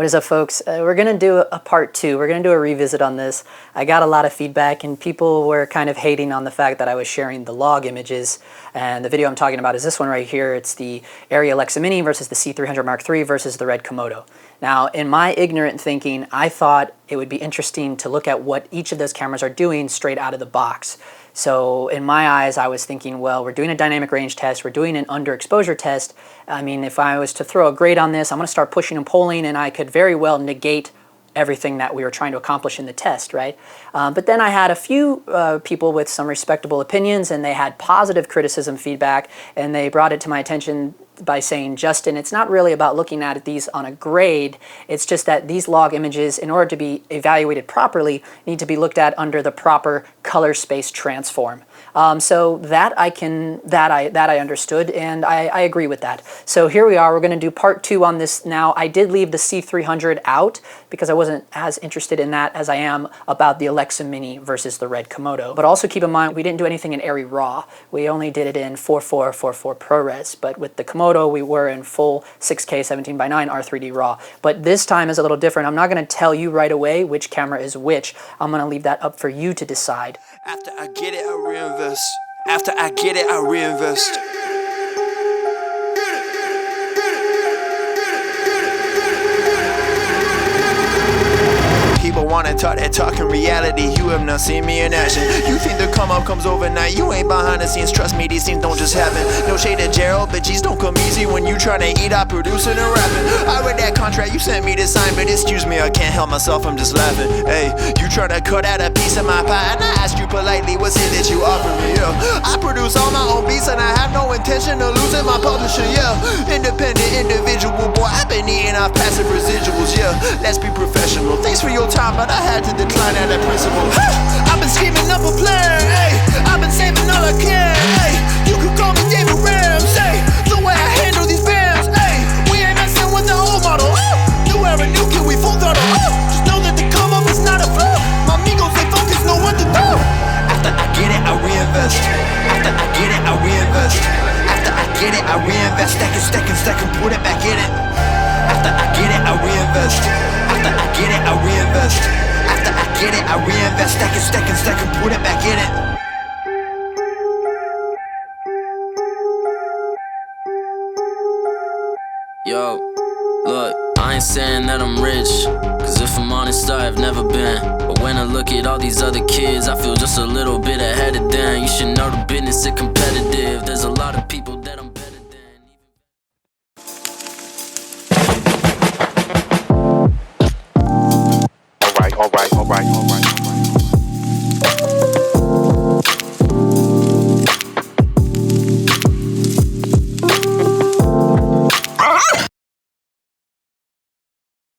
What is up, folks? We're going to do a part 2. We're going to do a revisit on this. I got a lot of feedback and people were kind of hating on the fact that I was sharing the log images. And the video I'm talking about is this one right here. It's the Arri Alexa Mini versus the C300 Mark III versus the RED Komodo. Now, in my ignorant thinking, I thought it would be interesting to look at what each of those cameras are doing straight out of the box. So in my eyes, I was thinking, well, we're doing a dynamic range test, we're doing an underexposure test. I mean, if I was to throw a grade on this, I'm going to start pushing and pulling, and I could very well negate everything that we were trying to accomplish in the test, right? But then I had a few people with some respectable opinions, and they had positive criticism feedback, and they brought it to my attention by saying, Justin, it's not really about looking at these on a grade, it's just that these log images, in order to be evaluated properly, need to be looked at under the proper color space transform. So that I understood, and I agree with that. So here we are, we're going to do part 2 on this now. I did leave the C300 out because I wasn't as interested in that as I am about the Alexa Mini versus the RED Komodo. But also keep in mind, we didn't do anything in Arri RAW. We only did it in 4.4 ProRes, but with the Komodo we were in full 6K 17:9 R3D RAW. But this time is a little different. I'm not going to tell you right away which camera is which. I'm going to leave that up for you to decide. After I get it, I reinvest. After I get it, I reinvest. People wanna talk that talk in reality. You have not seen me in action. You think the come up comes overnight. You ain't behind the scenes. Trust me, these things don't just happen. No shade at Gerald, but G's don't come easy when you tryna eat out producing and rapping. I read that contract you sent me to sign, but excuse me, I can't help myself, I'm just laughing. Hey, you tryna cut out a piece of my pie, and I asked you politely, what's it that you offer me? Yeah, I produce all my own beats, and I have no intention of losing my publisher. Yeah, independent individual, boy, I've been eating off passive residuals. Yeah, let's be professional. Thanks for your time, but I had to decline at that principle. I've been scheming up a plan, hey. I've been saving all I can, hey. You could call me David Ramsey. The way I handle these bands, hey. We ain't messing with the old model. New era, new kid, we full throttle. Just know that the come up is not a flaw. My amigos, they focus, know what to do. After I get it, I reinvest. After I get it, I reinvest. After I get it, I reinvest. Stack and put it back in it. After I get it, I reinvest. After I get it, I reinvest. After I get it, I reinvest. Stack and put it back in it. Yo, look, I ain't saying that I'm rich, cause if I'm honest, I've never been. But when I look at all these other kids, I feel just a little bit ahead of them. You should know the business is competitive. There's a lot of people that I'm better than. All right.